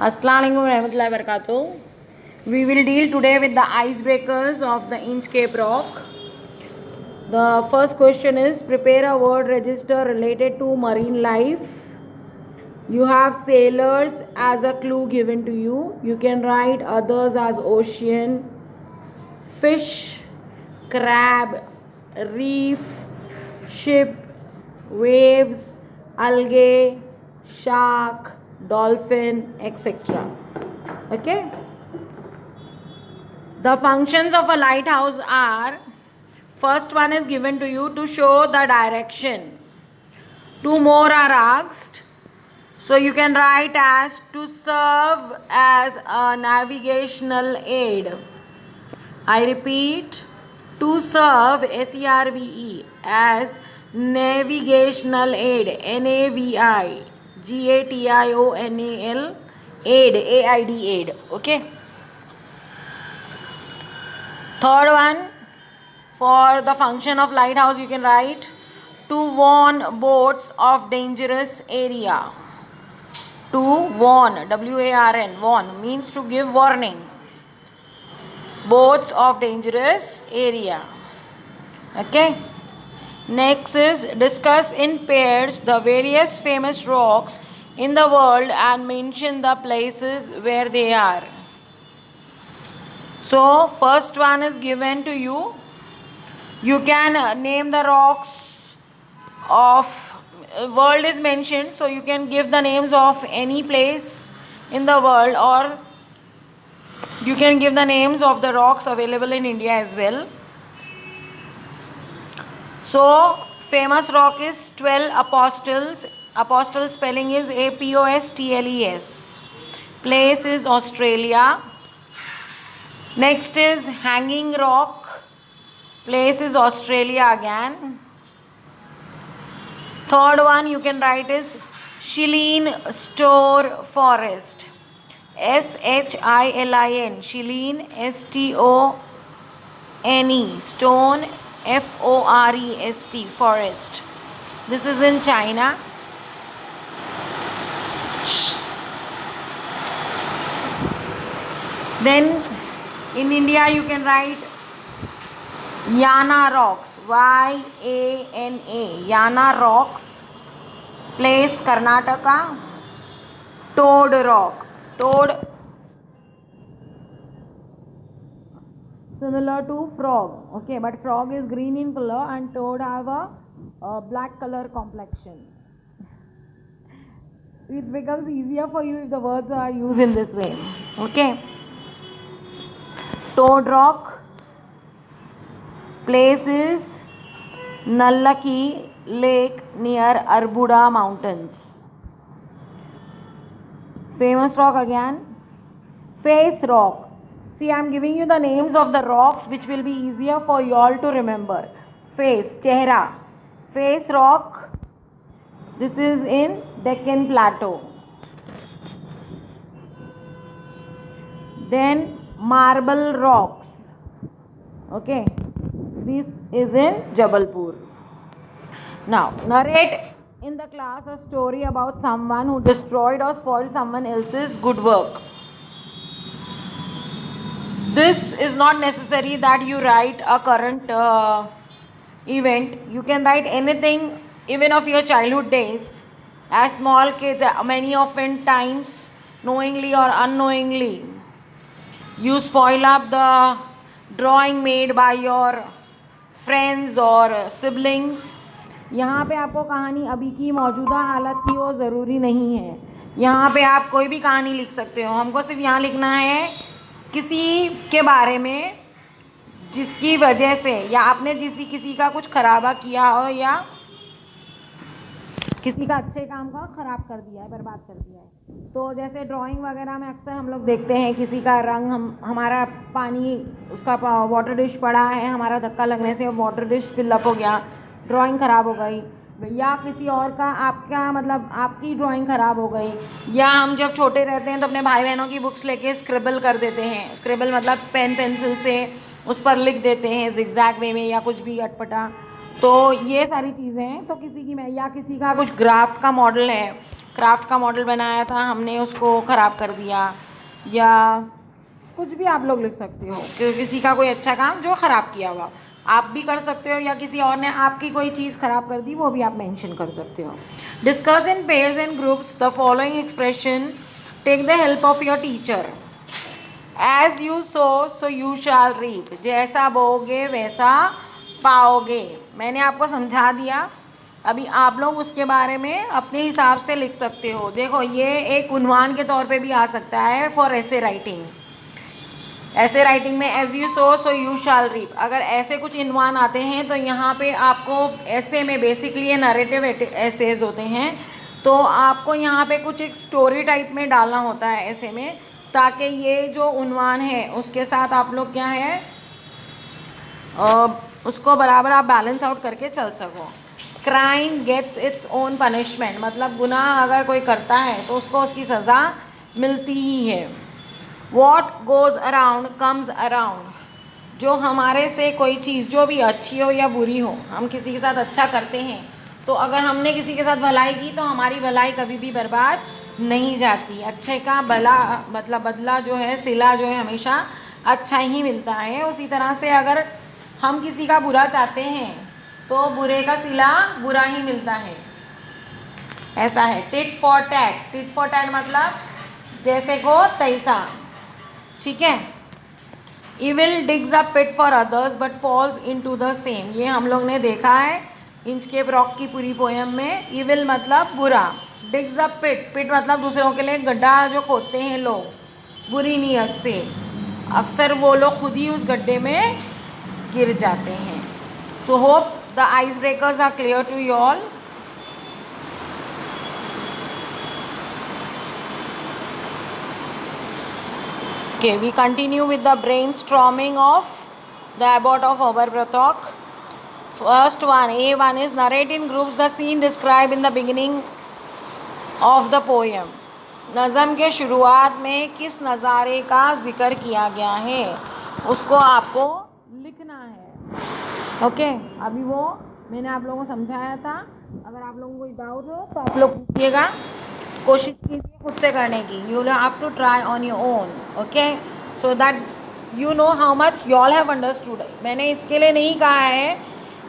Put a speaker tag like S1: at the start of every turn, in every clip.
S1: Assalamualaikum warahmatullahi wabarakatuh. We will deal today with the icebreakers of the Inchcape Rock. The first question is prepare a word register related to marine life. You have sailors as a clue given to you. You can write others as ocean, fish, crab, reef, ship, waves, algae, shark, dolphin, etc. Okay. The functions of a lighthouse are, first one is given to you to show the direction. Two more are asked. So you can write as to serve as a navigational aid. I repeat, to serve SERVE as navigational aid, NAVIGATIONAL aid, AID. Okay. Third one, for the function of lighthouse, you can write to warn boats of dangerous area. To warn, WARN, warn means to give warning. Boats of dangerous area. Okay. Next is discuss in pairs the various famous rocks in the world and mention the places where they are. So first one is given to you. You can name the rocks of world is mentioned, so you can give the names of any place in the world, or you can give the names of the rocks available in India as well. So famous rock is 12 Apostles. Apostle spelling is APOSTLES. Place is Australia. Next is Hanging Rock. Place is Australia again. Third one you can write is Shillin Store Forest. SHILIN. Shillin STONE. Stone FOREST. Forest. This is in China. Then in India you can write Yana Rocks, YANA, Yana Rocks. Place Karnataka. Toad Rock, Toad similar to frog, okay, but frog is green in color and toad have a black color complexion. It becomes easier for you if the words are used in this way, okay. Toad Rock. Place is Nallaki Lake near Arbuda Mountains. Famous rock again, Face Rock. See, I am giving you the names of the rocks which will be easier for you all to remember. Face, Chehra. Face Rock. This is in Deccan Plateau. Then Marble Rocks. Okay. This is in Jabalpur. Now, narrate in the class a story about someone who destroyed or spoiled someone else's good work. This is not necessary that you write a current event. You can write anything, even of your childhood days. As small kids, many often times, knowingly or unknowingly, you spoil up the drawing made by your friends और siblings. यहाँ पे आपको कहानी अभी की मौजूदा हालत की वो ज़रूरी नहीं है. यहाँ पे आप कोई भी कहानी लिख सकते हो. हमको सिर्फ यहाँ लिखना है किसी के बारे में जिसकी वजह से या आपने किसी का कुछ खराबा किया हो या किसी का अच्छे काम का ख़राब कर दिया है, बर्बाद कर दिया है. तो जैसे ड्राइंग वगैरह में अक्सर हम लोग देखते हैं किसी का रंग हमारा पानी उसका वाटर डिश पड़ा है, हमारा धक्का लगने से वाटर डिश फिलअप हो गया, ड्राइंग ख़राब हो गई. या किसी और का आपका मतलब आपकी ड्राइंग ख़राब हो गई. या हम जब छोटे रहते हैं तो अपने भाई बहनों की बुक्स लेके स्क्रिबल कर देते हैं. स्क्रिबल मतलब पेन पेंसिल से उस पर लिख देते हैं जिगजैग वे में या कुछ भी अटपटा. तो ये सारी चीज़ें हैं. तो किसी की या किसी का कुछ ग्राफ्ट का मॉडल है, क्राफ्ट का मॉडल बनाया था, हमने उसको ख़राब कर दिया, या कुछ भी आप लोग लिख सकते हो कि किसी का कोई अच्छा काम जो ख़राब किया हुआ आप भी कर सकते हो, या किसी और ने आपकी कोई चीज़ ख़राब कर दी वो भी आप मेंशन कर सकते हो। Discuss in pairs and groups the following expression, take the help of your teacher. As you sow you shall reap, जैसा बोओगे वैसा पाओगे। मैंने आपको समझा दिया, अभी आप लोग उसके बारे में अपने हिसाब से लिख सकते हो। देखो ये एक उन्वान के तौर पे भी आ सकता है फॉर ऐसे राइटिंग। ऐसे राइटिंग में as you sow you shall reap, अगर ऐसे कुछ इनवान आते हैं तो यहाँ पे आपको ऐसे में बेसिकली ये नरेटिव ऐसेज होते हैं, तो आपको यहाँ पे कुछ एक स्टोरी टाइप में डालना होता है ऐसे में, ताकि ये जो उन्वान है उसके साथ आप लोग क्या है उसको बराबर आप बैलेंस आउट करके चल सको। Crime gets its own punishment, मतलब गुनाह अगर कोई करता है तो उसको उसकी सज़ा मिलती ही है। What goes around comes around, जो हमारे से कोई चीज़ जो भी अच्छी हो या बुरी हो, हम किसी के साथ अच्छा करते हैं तो अगर हमने किसी के साथ भलाई की तो हमारी भलाई कभी भी बर्बाद नहीं जाती। अच्छे का भला मतलब बदला जो है, सिला जो है हमेशा अच्छा ही मिलता है। उसी तरह से अगर हम किसी का बुरा चाहते हैं तो बुरे का सिला बुरा ही मिलता है, ऐसा है। Tit for tat, tit for tat मतलब जैसे को तैसा, ठीक है। Evil digs a pit for others but falls into the same, ये हम लोग ने देखा है इंचकेप रॉक की पूरी पोयम में। इविल मतलब बुरा, डिग्स अ पिट, पिट मतलब दूसरों के लिए गड्ढा जो खोदते हैं लोग बुरी नीयत से, अक्सर वो लोग खुद ही उस गड्ढे में गिर जाते हैं। So hope the icebreakers are clear to you all. Okay, we continue with the brainstorming of the Abbot of Aberbrothock. First one, A1 is narrate in groups the scene described in the beginning of the poem. नज़म के शुरुआत में किस नज़ारे का जिक्र किया गया है उसको आपको लिखना है। ओके, अभी वो मैंने आप लोगों को समझाया था। अगर आप लोगों को कोई डाउट हो तो आप लोग पूछिएगा, कोशिश कीजिए खुद से करने की। You will have to try on your own, okay, so that you know how much you all have understood. मैंने इसके लिए नहीं कहा है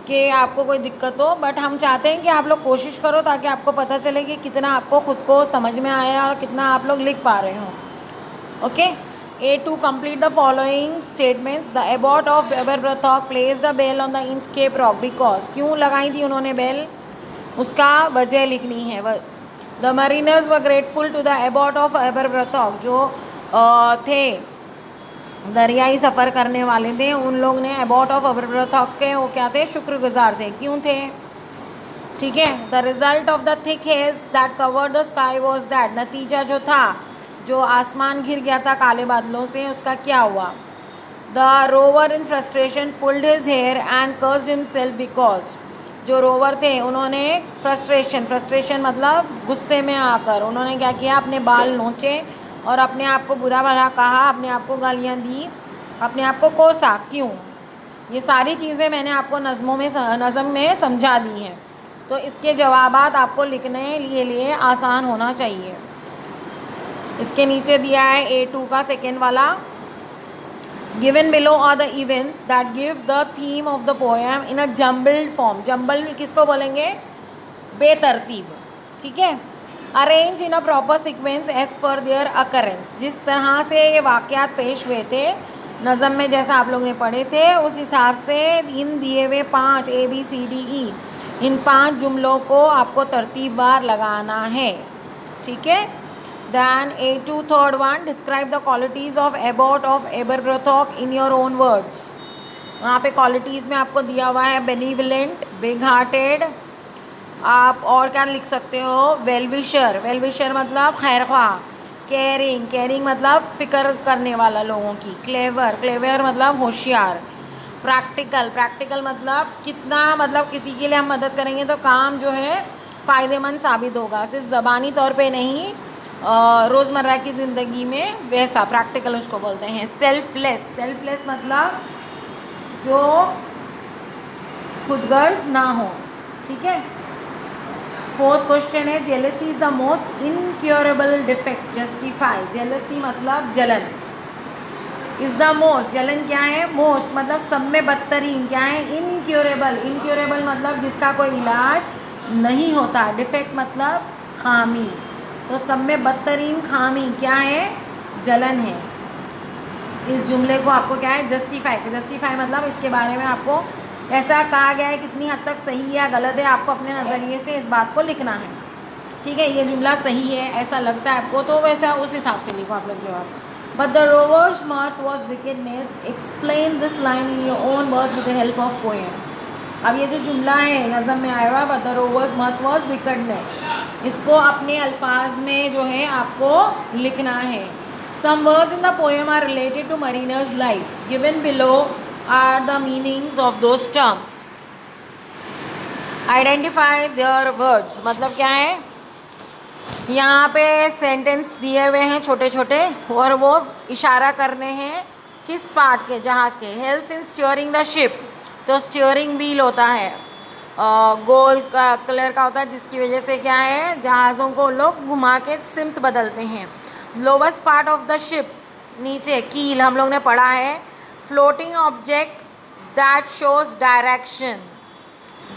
S1: कि आपको कोई दिक्कत हो, बट हम चाहते हैं कि आप लोग कोशिश करो ताकि आपको पता चले कि कितना आपको खुद को समझ में आया और कितना आप लोग लिख पा रहे हो। Okay, A2 complete the following statements. The abbot of Aberbrothock placed a bell on the Inchcape Rock because, क्यों लगाई थी उन्होंने बेल, उसका वजह लिखनी है। The mariners were grateful to the abbot of Aberbrothock, जो थे दरियाई सफ़र करने वाले थे, उन लोग ने एबॉट ऑफ अबरब्रथॉक के वो क्या थे, शुक्रगुजार थे। क्यों थे, ठीक है। The result of the thick hedge that covered the sky was that, नतीजा जो था, जो आसमान घिर गया था काले बादलों से, उसका क्या हुआ। The rover in frustration pulled his hair and cursed himself because, जो रोवर थे उन्होंने फ्रस्ट्रेशन मतलब गुस्से में आकर उन्होंने क्या किया, अपने बाल नोचे और अपने आप को बुरा भला कहा, अपने आप को गालियाँ दी, अपने आप को कोसा। क्यों, ये सारी चीज़ें मैंने आपको नज़म में समझा दी हैं, तो इसके जवाबात आपको लिखने लिए आसान होना चाहिए। इसके नीचे दिया है A2 का सेकेंड वाला, given below are the events that give the theme of the poem in a jumbled form. Jumbled किसको बोलेंगे, बेतरतीब, ठीक है। Arrange in a proper sequence as per their occurrence, जिस तरह से ये वाक़यात पेश हुए थे नज़म में, जैसा आप लोग ने पढ़े थे उस हिसाब से इन दिए हुए 5 ABCDE, इन 5 जुमलों को आपको तरतीबवार लगाना है, ठीक है। Then A2 third one, describe the qualities of abbot of Aberbrothok in your own words. वहाँ पे क्वालिटीज़ में आपको दिया हुआ है बेनिवलेंट, बिग हार्टेड, आप और क्या लिख सकते हो, वेलविशर, वेलविशर मतलब खैरख्वाह, केयरिंग मतलब फ़िक्र करने वाला लोगों की, क्लेवर मतलब होशियार, प्रैक्टिकल मतलब कितना, मतलब किसी के लिए हम मदद करेंगे तो काम जो है फ़ायदेमंद साबित होगा, सिर्फ ज़बानी तौर पे नहीं, रोज़मर्रा की ज़िंदगी में, वैसा प्रैक्टिकल उसको बोलते हैं। सेल्फलेस मतलब जो खुदगर्ज ना हो, ठीक है। फोर्थ क्वेश्चन है jealousy is the most incurable defect, justify. Jealousy मतलब जलन, इज द मोस्ट, जलन क्या है, मोस्ट मतलब सब में बदतरीन, क्या है, इनक्योरेबल। इनक्योरेबल मतलब जिसका कोई इलाज नहीं होता, डिफेक्ट मतलब खामी, तो सब में बदतरीन खामी क्या है, जलन है। इस जुमले को आपको क्या है, जस्टिफाई। जस्टिफाई मतलब इसके बारे में आपको ऐसा कहा गया है, कितनी हद तक सही या गलत है, आपको अपने नज़रिए से इस बात को लिखना है। ठीक है, ये जुमला सही है ऐसा लगता है आपको, तो वैसा उस हिसाब से लिखो आप लोग जवाब। But the rover's mirth was wickedness. Explain this line in your own words with the help of poem. अब ये जो जुमला है नज़म में आया हुआ, but the rover's mirth was wickedness, इसको अपने अल्फाज में जो है आपको लिखना है। Some words in the poem are related to mariner's life. Given below are the meanings of those terms. Identify their words, मतलब क्या है, यहाँ पे सेंटेंस दिए हुए हैं छोटे छोटे और वो इशारा करने हैं किस पार्ट के, जहाज़ के। Helps in steering the ship, तो स्टीयरिंग व्हील होता है, गोल्ड का कलर का होता है, जिसकी वजह से क्या है, जहाज़ों को लोग घुमा के सिमत बदलते हैं। Lowest part of the ship, नीचे कील हम लोग ने पढ़ा है। Floating object that shows direction,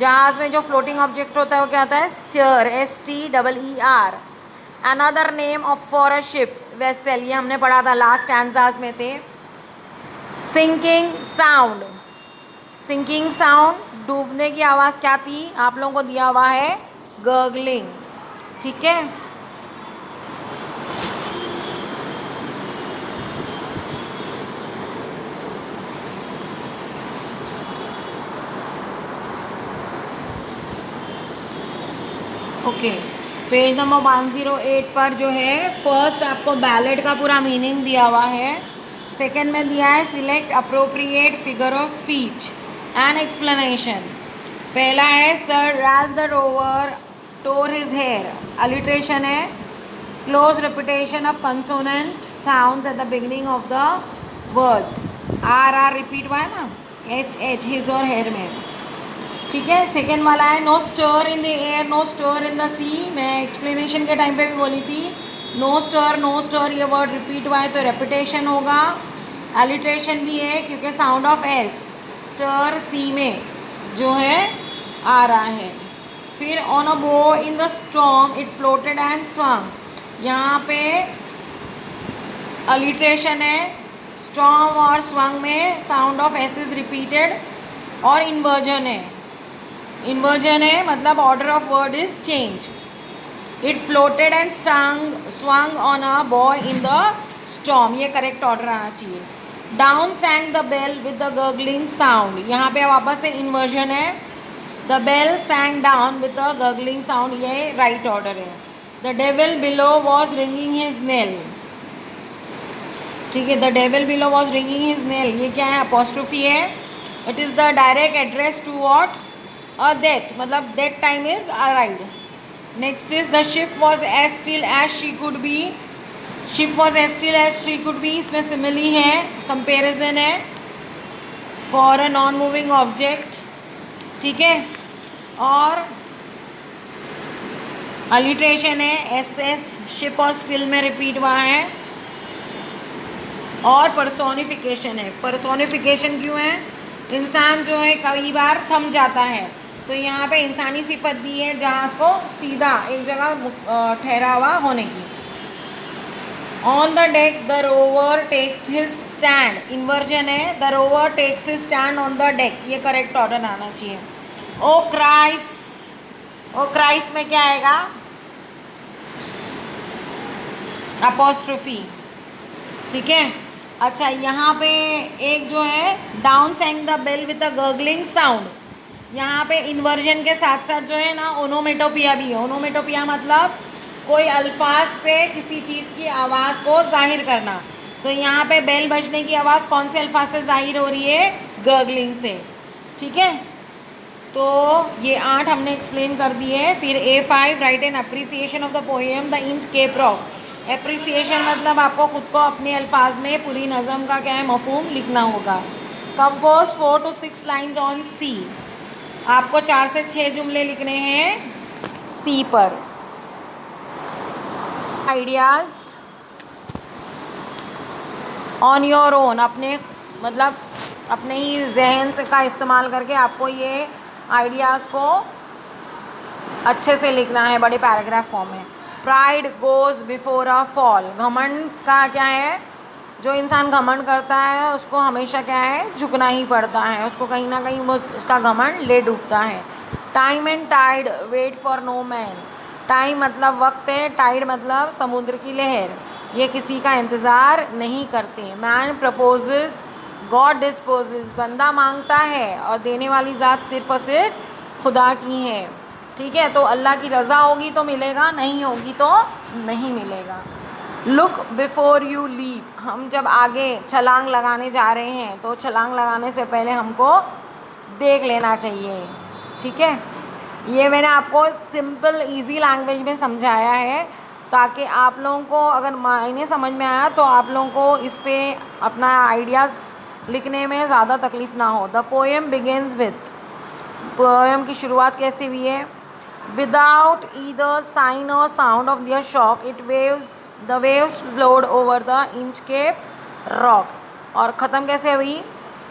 S1: जहाज़ में जो फ्लोटिंग ऑब्जेक्ट होता है वो क्या होता है, steer, STEER। Another name of for a ship, vessel, ये हमने पढ़ा था लास्ट स्टैंजास में थे। सिंकिंग साउंड, सिंकिंग साउंड डूबने की आवाज़ क्या थी, आप लोगों को दिया हुआ है गर्गलिंग। ठीक है, ओके। पेज नंबर 108 पर जो है फर्स्ट आपको बैलेट का पूरा मीनिंग दिया हुआ है। सेकंड में दिया है select appropriate figure of speech and explanation. पहला है sir Ralph the rover tore his hair, alliteration है close repetition of consonant sounds at the beginning of the words. R repeat हुआ है ना, H हिज और हेयर में। ठीक है, सेकेंड वाला है no stir in the air, no stir in the sea. मैं एक्सप्लेनेशन के टाइम पे भी बोली थी नो स्टर, ये वर्ड रिपीट हुआ है तो रेपिटेशन होगा। एलिट्रेशन भी है क्योंकि sound of S stir sea में जो है आ रहा है। फिर on a buoy in the storm it floated and swung, यहाँ पे अलिट्रेशन है, स्टॉर्म और स्वंग में sound of S is repeated. और इन्वर्जन है, इन्वर्जन है मतलब order of word is change. It floated and swung on a buoy in the storm, ये करेक्ट ऑर्डर आना चाहिए। Down sang the bell with the gurgling sound, यहाँ पे वापस से इन्वर्जन है। The bell sang down with the gurgling sound, ये right order है। The devil below was ringing his knell, ठीक है, the devil below was ringing his knell, ये क्या है, अपॉस्ट्रोफी है। It is the direct address to what, a death, मतलब death time is arrived. Next is the ship was as still as she could be, ship was as still as she could be, इसमें simile है, comparison है for a non moving object. ठीक है, और alliteration है, SS ship और still में repeat हुआ है। और पर्सोनिफिकेशन है, पर्सोनिफिकेशन क्यों है, इंसान जो है कई बार थम जाता है, तो यहाँ पे इंसानी सिफत दी है जहाज़ को सीधा एक जगह ठहरा हुआ होने की। On the deck the rover takes his stand, inversion है, the rover takes his stand on the deck, ये करेक्ट ऑर्डर आना चाहिए। ओ क्राइस्ट, ओ क्राइस्ट में क्या आएगा, अपॉस्ट्रोफी। ठीक है, अच्छा यहाँ पे एक जो है down sang the bell with the gurgling sound, यहाँ पे इन्वर्जन के साथ साथ जो है ना ओनोमेटोपिया भी है। ओनोमेटोपिया मतलब कोई अल्फाज से किसी चीज़ की आवाज़ को जाहिर करना, तो यहाँ पे बेल बजने की आवाज़ कौन से अल्फाज से जाहिर हो रही है, गर्गलिंग से। ठीक है, तो ये 8 हमने एक्सप्लेन कर दिए है। फिर A5 write an appreciation of the poem the Inchcape Rock. Appreciation मतलब आपको खुद को अपने अल्फाज में पूरी नज़म का क्या है मफहूम लिखना होगा। कंपोज 4 to 6 लाइन्स ऑन सी, आपको 4 से 6 जुमले लिखने हैं सी पर। आइडियाज़ ऑन योर ओन, अपने मतलब अपने ही जहन से का इस्तेमाल करके आपको ये आइडियाज़ को अच्छे से लिखना है बड़े पैराग्राफ फॉर्म में। Pride goes before a fall, घमंड का क्या है, जो इंसान घमंड करता है उसको हमेशा क्या है, झुकना ही पड़ता है, उसको कहीं ना कहीं वो उसका घमंड ले डूबता है। Time and tide wait for no man, time मतलब वक्त है, टाइड मतलब समुद्र की लहर, ये किसी का इंतज़ार नहीं करते। मैन प्रपोजेस गॉड डिस्पोजेस, बंदा मांगता है और देने वाली ज़ात सिर्फ़ और सिर्फ खुदा की है। ठीक है, तो अल्लाह की रज़ा होगी तो मिलेगा, नहीं होगी तो नहीं मिलेगा। लुक बिफोर यू लीप, हम जब आगे छलांग लगाने जा रहे हैं तो छलांग लगाने से पहले हमको देख लेना चाहिए। ठीक है, ये मैंने आपको सिंपल इजी लैंग्वेज में समझाया है ताकि आप लोगों को अगर मायने समझ में आया तो आप लोगों को इस पे अपना आइडियाज़ लिखने में ज़्यादा तकलीफ़ ना हो। The poem begins with, poem की शुरुआत कैसे हुई है, without either sign or sound of their shock it waves the waves flowed over the Inchcape rock, और ख़त्म कैसे हुई,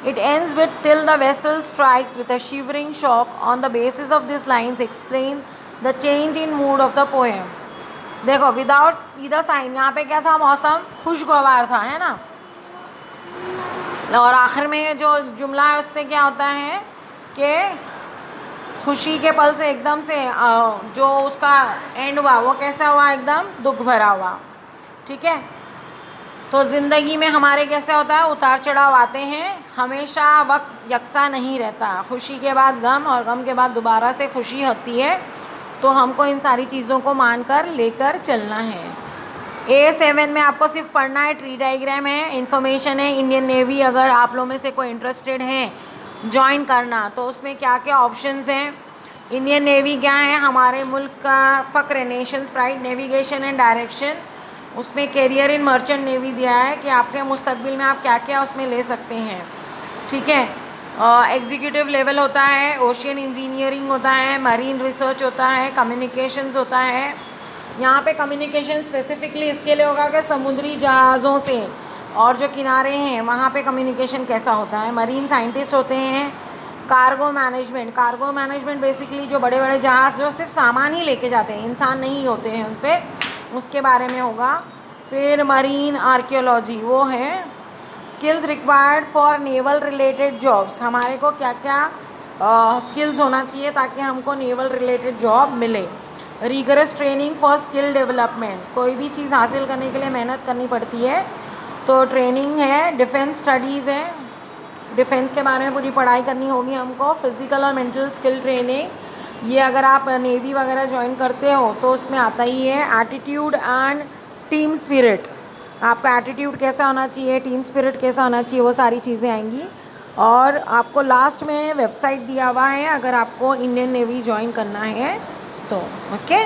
S1: it ends with till the vessel strikes with a shivering shock. On the basis of these lines explain the change in mood of the poem. देखो without सीधा sign, यहाँ पे क्या था, मौसम खुशगवार था, है ना, और आखिर में जो जुमला है उससे क्या होता है कि खुशी के पल से एकदम से जो उसका एंड हुआ वो कैसा हुआ, एकदम दुख भरा हुआ। ठीक है, तो ज़िंदगी में हमारे कैसे होता है, उतार चढ़ाव आते हैं, हमेशा वक्त यकसा नहीं रहता, खुशी के बाद गम और गम के बाद दोबारा से खुशी होती है, तो हमको इन सारी चीज़ों को मानकर लेकर चलना है। A7 में आपको सिर्फ पढ़ना है, ट्री डायग्राम है, इन्फॉर्मेशन है, इंडियन नेवी अगर आप लोगों में से कोई इंटरेस्टेड है ज्वाइन करना तो उसमें क्या क्या ऑप्शंस हैं। इंडियन नेवी क्या है, हमारे मुल्क का फ़क्र है, Nations pride, navigation and direction, उसमें कैरियर इन मर्चेंट नेवी दिया है कि आपके मुस्तकबिल में आप क्या क्या उसमें ले सकते हैं। ठीक है, एग्जीक्यूटिव लेवल होता है, ओशियन इंजीनियरिंग होता है, मरीन रिसर्च होता है, कम्युनिकेशंस होता है। यहाँ पे कम्युनिकेशन स्पेसिफिकली इसके लिए होगा कि समुद्री जहाज़ों से और जो किनारे हैं वहाँ पे कम्युनिकेशन कैसा होता है। मरीन साइंटिस्ट होते हैं, cargo management, cargo management basically जो बड़े बड़े जहाज़ जो सिर्फ सामान ही लेके जाते हैं, इंसान नहीं होते हैं उस पर, उसके बारे में होगा। फिर मरीन आर्कियोलॉजी, वो है skills required for naval related jobs, हमारे को क्या क्या स्किल्स होना चाहिए ताकि हमको नेवल रिलेटेड जॉब मिले। Rigorous training for skill development, कोई भी चीज़ हासिल करने के लिए मेहनत करनी पड़ती है तो ट्रेनिंग है। डिफेंस स्टडीज़ है, डिफेंस के बारे में पूरी पढ़ाई करनी होगी हमको। फिज़िकल और मेंटल स्किल ट्रेनिंग, ये अगर आप नेवी वगैरह ज्वाइन करते हो तो उसमें आता ही है। एटीट्यूड एंड टीम स्पिरिट, आपका एटीट्यूड कैसा होना चाहिए, टीम स्पिरिट कैसा होना चाहिए, वो सारी चीज़ें आएंगी। और आपको लास्ट में वेबसाइट दिया हुआ है अगर आपको इंडियन नेवी ज्वाइन करना है तो। ओके।